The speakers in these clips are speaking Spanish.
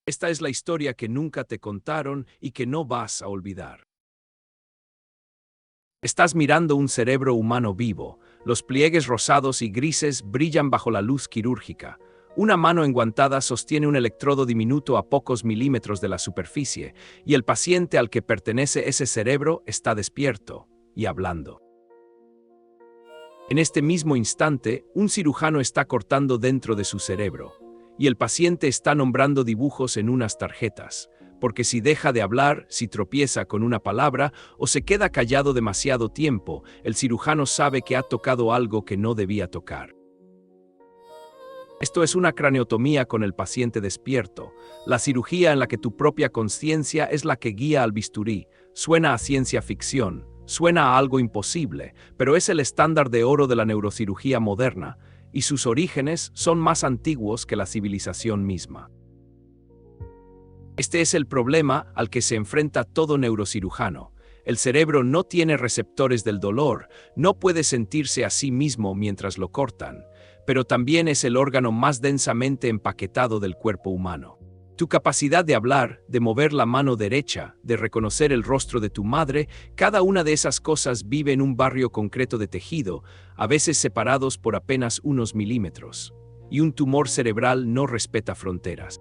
Esta es la historia que nunca te contaron y que no vas a olvidar. Estás mirando un cerebro humano vivo. Los pliegues rosados y grises brillan bajo la luz quirúrgica. Una mano enguantada sostiene un electrodo diminuto a pocos milímetros de la superficie, y el paciente al que pertenece ese cerebro está despierto y hablando. En este mismo instante, un cirujano está cortando dentro de su cerebro, y el paciente está nombrando dibujos en unas tarjetas, porque si deja de hablar, si tropieza con una palabra o se queda callado demasiado tiempo, el cirujano sabe que ha tocado algo que no debía tocar. Esto es una craneotomía con el paciente despierto, la cirugía en la que tu propia conciencia es la que guía al bisturí. Suena a ciencia ficción, suena a algo imposible, pero es el estándar de oro de la neurocirugía moderna, y sus orígenes son más antiguos que la civilización misma. Este es el problema al que se enfrenta todo neurocirujano. El cerebro no tiene receptores del dolor, no puede sentirse a sí mismo mientras lo cortan, pero también es el órgano más densamente empaquetado del cuerpo humano. Tu capacidad de hablar, de mover la mano derecha, de reconocer el rostro de tu madre, cada una de esas cosas vive en un barrio concreto de tejido, a veces separados por apenas unos milímetros. Y un tumor cerebral no respeta fronteras.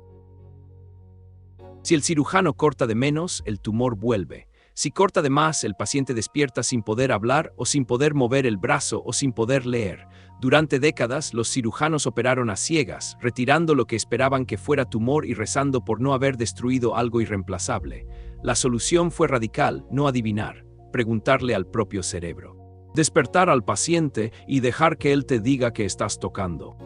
Si el cirujano corta de menos, el tumor vuelve. Si corta de más, el paciente despierta sin poder hablar o sin poder mover el brazo o sin poder leer. Durante décadas, los cirujanos operaron a ciegas, retirando lo que esperaban que fuera tumor y rezando por no haber destruido algo irreemplazable. La solución fue radical, no adivinar, preguntarle al propio cerebro. Despertar al paciente y dejar que él te diga que estás tocando.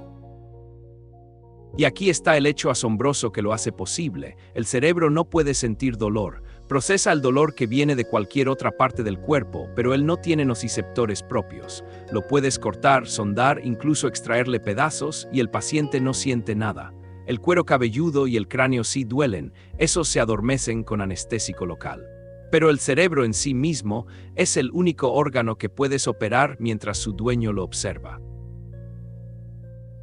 Y aquí está el hecho asombroso que lo hace posible. El cerebro no puede sentir dolor. Procesa el dolor que viene de cualquier otra parte del cuerpo, pero él no tiene nociceptores propios. Lo puedes cortar, sondar, incluso extraerle pedazos, y el paciente no siente nada. El cuero cabelludo y el cráneo sí duelen, esos se adormecen con anestésico local. Pero el cerebro en sí mismo es el único órgano que puedes operar mientras su dueño lo observa.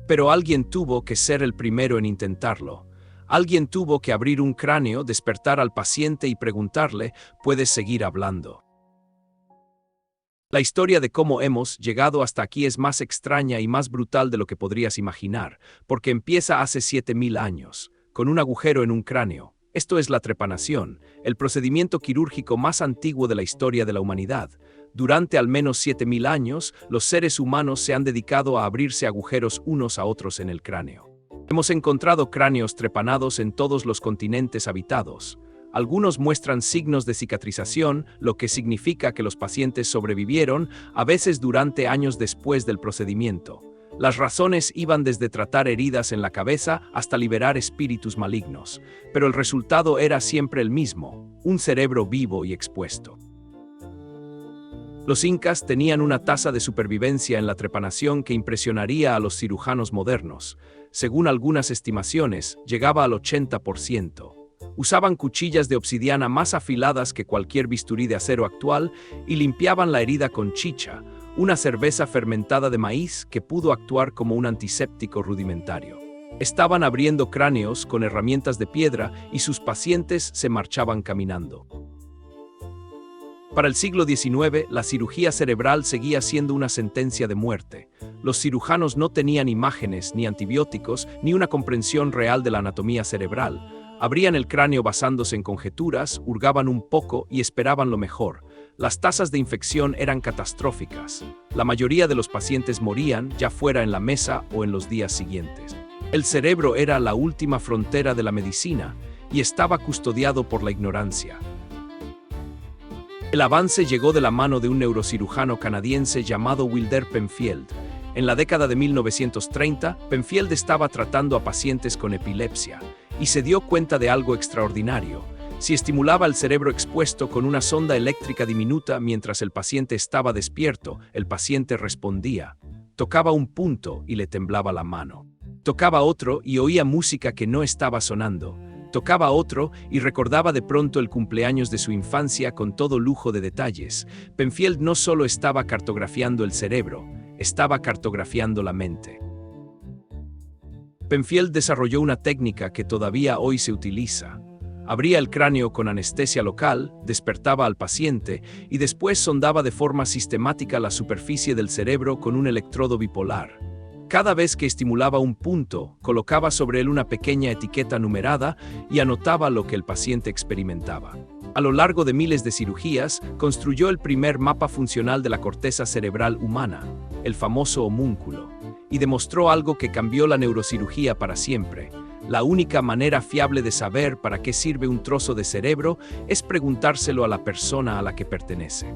Pero alguien tuvo que ser el primero en intentarlo. Alguien tuvo que abrir un cráneo, despertar al paciente y preguntarle, ¿puedes seguir hablando? La historia de cómo hemos llegado hasta aquí es más extraña y más brutal de lo que podrías imaginar, porque empieza hace 7000 años, con un agujero en un cráneo. Esto es la trepanación, el procedimiento quirúrgico más antiguo de la historia de la humanidad. Durante al menos 7000 años, los seres humanos se han dedicado a abrirse agujeros unos a otros en el cráneo. Hemos encontrado cráneos trepanados en todos los continentes habitados. Algunos muestran signos de cicatrización, lo que significa que los pacientes sobrevivieron, a veces durante años después del procedimiento. Las razones iban desde tratar heridas en la cabeza hasta liberar espíritus malignos, pero el resultado era siempre el mismo, un cerebro vivo y expuesto. Los incas tenían una tasa de supervivencia en la trepanación que impresionaría a los cirujanos modernos. Según algunas estimaciones, llegaba al 80%. Usaban cuchillas de obsidiana más afiladas que cualquier bisturí de acero actual y limpiaban la herida con chicha, una cerveza fermentada de maíz que pudo actuar como un antiséptico rudimentario. Estaban abriendo cráneos con herramientas de piedra y sus pacientes se marchaban caminando. Para el siglo XIX, la cirugía cerebral seguía siendo una sentencia de muerte. Los cirujanos no tenían imágenes, ni antibióticos, ni una comprensión real de la anatomía cerebral. Abrían el cráneo basándose en conjeturas, hurgaban un poco y esperaban lo mejor. Las tasas de infección eran catastróficas. La mayoría de los pacientes morían, ya fuera en la mesa o en los días siguientes. El cerebro era la última frontera de la medicina y estaba custodiado por la ignorancia. El avance llegó de la mano de un neurocirujano canadiense llamado Wilder Penfield. En la década de 1930, Penfield estaba tratando a pacientes con epilepsia y se dio cuenta de algo extraordinario. Si estimulaba el cerebro expuesto con una sonda eléctrica diminuta mientras el paciente estaba despierto, el paciente respondía. Tocaba un punto y le temblaba la mano. Tocaba otro y oía música que no estaba sonando. Tocaba otro y recordaba de pronto el cumpleaños de su infancia con todo lujo de detalles. Penfield no solo estaba cartografiando el cerebro, estaba cartografiando la mente. Penfield desarrolló una técnica que todavía hoy se utiliza. Abría el cráneo con anestesia local, despertaba al paciente y después sondaba de forma sistemática la superficie del cerebro con un electrodo bipolar. Cada vez que estimulaba un punto, colocaba sobre él una pequeña etiqueta numerada y anotaba lo que el paciente experimentaba. A lo largo de miles de cirugías, construyó el primer mapa funcional de la corteza cerebral humana, el famoso homúnculo, y demostró algo que cambió la neurocirugía para siempre. La única manera fiable de saber para qué sirve un trozo de cerebro es preguntárselo a la persona a la que pertenece.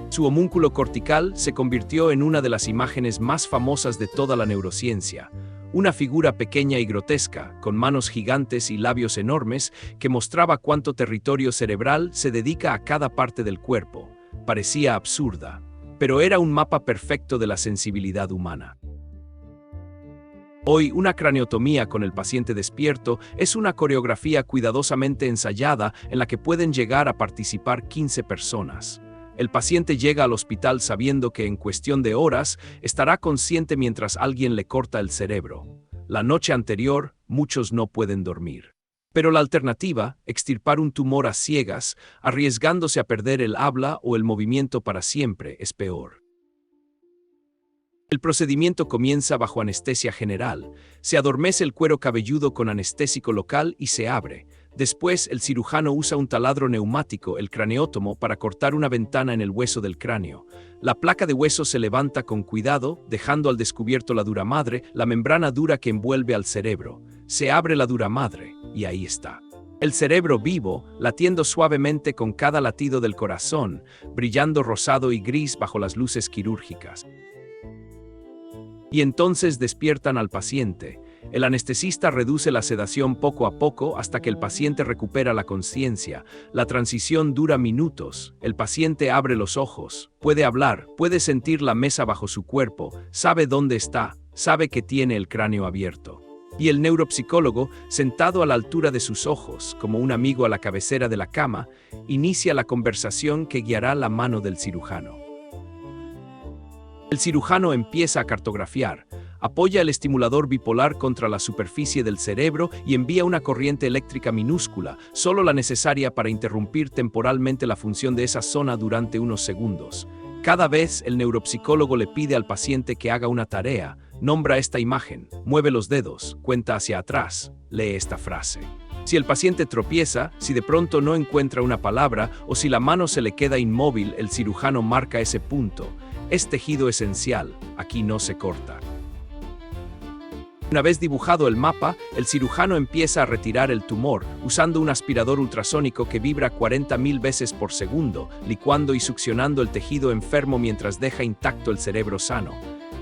Su homúnculo cortical se convirtió en una de las imágenes más famosas de toda la neurociencia, una figura pequeña y grotesca, con manos gigantes y labios enormes, que mostraba cuánto territorio cerebral se dedica a cada parte del cuerpo. Parecía absurda, pero era un mapa perfecto de la sensibilidad humana. Hoy, una craneotomía con el paciente despierto es una coreografía cuidadosamente ensayada en la que pueden llegar a participar 15 personas. El paciente llega al hospital sabiendo que en cuestión de horas estará consciente mientras alguien le corta el cerebro. La noche anterior, muchos no pueden dormir. Pero la alternativa, extirpar un tumor a ciegas, arriesgándose a perder el habla o el movimiento para siempre, es peor. El procedimiento comienza bajo anestesia general. Se adormece el cuero cabelludo con anestésico local y se abre. Después, el cirujano usa un taladro neumático, el craneótomo, para cortar una ventana en el hueso del cráneo. La placa de hueso se levanta con cuidado, dejando al descubierto la dura madre, la membrana dura que envuelve al cerebro. Se abre la dura madre, y ahí está. El cerebro vivo, latiendo suavemente con cada latido del corazón, brillando rosado y gris bajo las luces quirúrgicas. Y entonces despiertan al paciente. El anestesista reduce la sedación poco a poco hasta que el paciente recupera la conciencia. La transición dura minutos. El paciente abre los ojos, puede hablar, puede sentir la mesa bajo su cuerpo, sabe dónde está, sabe que tiene el cráneo abierto. Y el neuropsicólogo, sentado a la altura de sus ojos, como un amigo a la cabecera de la cama, inicia la conversación que guiará la mano del cirujano. El cirujano empieza a cartografiar, apoya el estimulador bipolar contra la superficie del cerebro y envía una corriente eléctrica minúscula, solo la necesaria para interrumpir temporalmente la función de esa zona durante unos segundos. Cada vez el neuropsicólogo le pide al paciente que haga una tarea, nombra esta imagen, mueve los dedos, cuenta hacia atrás, lee esta frase. Si el paciente tropieza, si de pronto no encuentra una palabra o si la mano se le queda inmóvil, el cirujano marca ese punto. Es tejido esencial, aquí no se corta. Una vez dibujado el mapa, el cirujano empieza a retirar el tumor, usando un aspirador ultrasónico que vibra 40.000 veces por segundo, licuando y succionando el tejido enfermo mientras deja intacto el cerebro sano.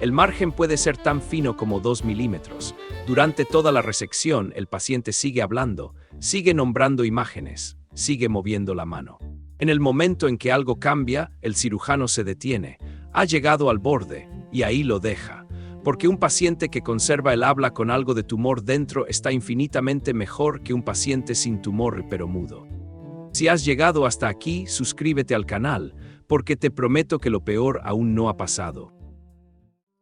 El margen puede ser tan fino como 2 milímetros. Durante toda la resección, el paciente sigue hablando, sigue nombrando imágenes, sigue moviendo la mano. En el momento en que algo cambia, el cirujano se detiene. Ha llegado al borde, y ahí lo deja. Porque un paciente que conserva el habla con algo de tumor dentro está infinitamente mejor que un paciente sin tumor pero mudo. Si has llegado hasta aquí, suscríbete al canal, porque te prometo que lo peor aún no ha pasado.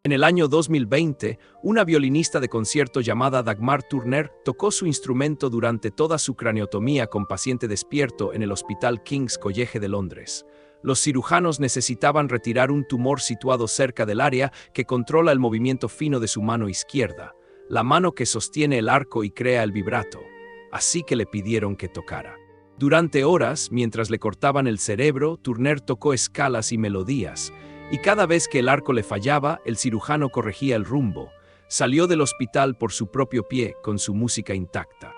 En el año 2020, una violinista de concierto llamada Dagmar Turner tocó su instrumento durante toda su craneotomía con paciente despierto en el Hospital King's College de Londres. Los cirujanos necesitaban retirar un tumor situado cerca del área que controla el movimiento fino de su mano izquierda, la mano que sostiene el arco y crea el vibrato. Así que le pidieron que tocara. Durante horas, mientras le cortaban el cerebro, Turner tocó escalas y melodías, y cada vez que el arco le fallaba, el cirujano corregía el rumbo. Salió del hospital por su propio pie, con su música intacta.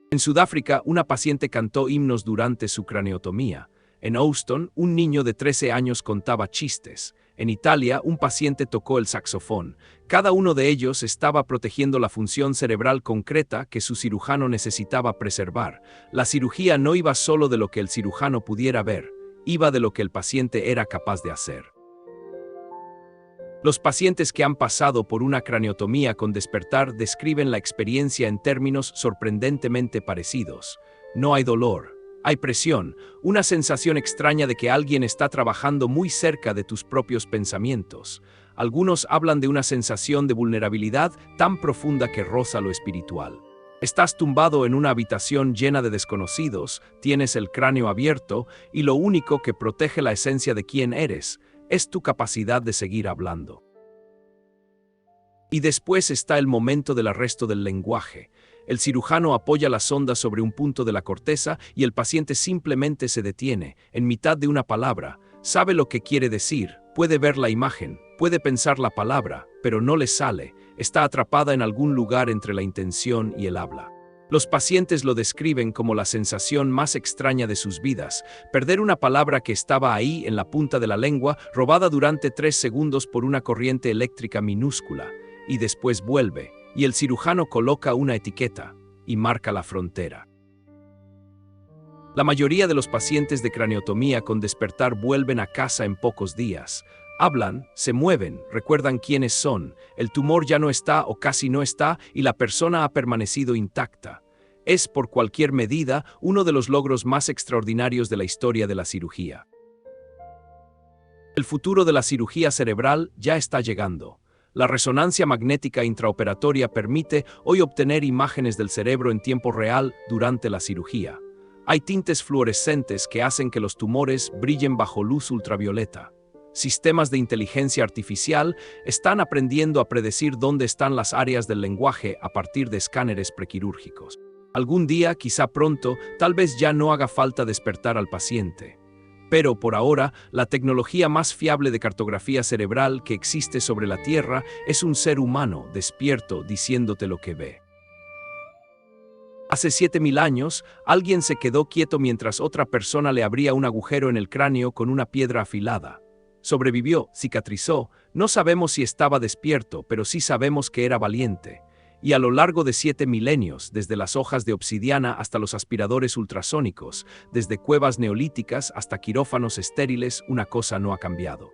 En Sudáfrica, una paciente cantó himnos durante su craneotomía. En Houston, un niño de 13 años contaba chistes. En Italia, un paciente tocó el saxofón. Cada uno de ellos estaba protegiendo la función cerebral concreta que su cirujano necesitaba preservar. La cirugía no iba solo de lo que el cirujano pudiera ver, iba de lo que el paciente era capaz de hacer. Los pacientes que han pasado por una craneotomía con despertar describen la experiencia en términos sorprendentemente parecidos. No hay dolor. Hay presión, una sensación extraña de que alguien está trabajando muy cerca de tus propios pensamientos. Algunos hablan de una sensación de vulnerabilidad tan profunda que roza lo espiritual. Estás tumbado en una habitación llena de desconocidos, tienes el cráneo abierto y lo único que protege la esencia de quién eres es tu capacidad de seguir hablando. Y después está el momento del arresto del lenguaje. El cirujano apoya la sonda sobre un punto de la corteza y el paciente simplemente se detiene, en mitad de una palabra. Sabe lo que quiere decir, puede ver la imagen, puede pensar la palabra, pero no le sale. Está atrapada en algún lugar entre la intención y el habla. Los pacientes lo describen como la sensación más extraña de sus vidas, perder una palabra que estaba ahí en la punta de la lengua, robada durante 3 segundos por una corriente eléctrica minúscula, y después vuelve, y el cirujano coloca una etiqueta y marca la frontera. La mayoría de los pacientes de craneotomía con despertar vuelven a casa en pocos días. Hablan, se mueven, recuerdan quiénes son, el tumor ya no está o casi no está y la persona ha permanecido intacta. Es, por cualquier medida, uno de los logros más extraordinarios de la historia de la cirugía. El futuro de la cirugía cerebral ya está llegando. La resonancia magnética intraoperatoria permite hoy obtener imágenes del cerebro en tiempo real durante la cirugía. Hay tintes fluorescentes que hacen que los tumores brillen bajo luz ultravioleta. Sistemas de inteligencia artificial están aprendiendo a predecir dónde están las áreas del lenguaje a partir de escáneres prequirúrgicos. Algún día, quizá pronto, tal vez ya no haga falta despertar al paciente. Pero por ahora, la tecnología más fiable de cartografía cerebral que existe sobre la Tierra es un ser humano despierto diciéndote lo que ve. Hace 7000 años, alguien se quedó quieto mientras otra persona le abría un agujero en el cráneo con una piedra afilada. Sobrevivió, cicatrizó, no sabemos si estaba despierto, pero sí sabemos que era valiente. Y a lo largo de 7 milenios, desde las hojas de obsidiana hasta los aspiradores ultrasónicos, desde cuevas neolíticas hasta quirófanos estériles, una cosa no ha cambiado.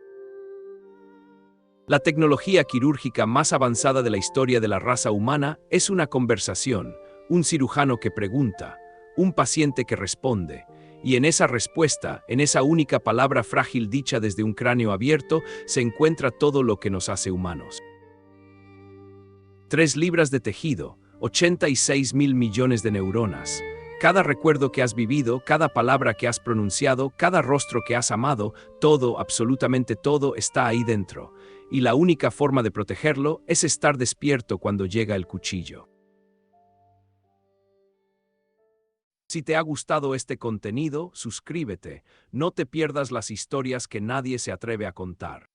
La tecnología quirúrgica más avanzada de la historia de la raza humana es una conversación, un cirujano que pregunta, un paciente que responde, y en esa respuesta, en esa única palabra frágil dicha desde un cráneo abierto, se encuentra todo lo que nos hace humanos. 3 libras de tejido, 86.000 millones de neuronas. Cada recuerdo que has vivido, cada palabra que has pronunciado, cada rostro que has amado, todo, absolutamente todo, está ahí dentro. Y la única forma de protegerlo es estar despierto cuando llega el cuchillo. Si te ha gustado este contenido, suscríbete. No te pierdas las historias que nadie se atreve a contar.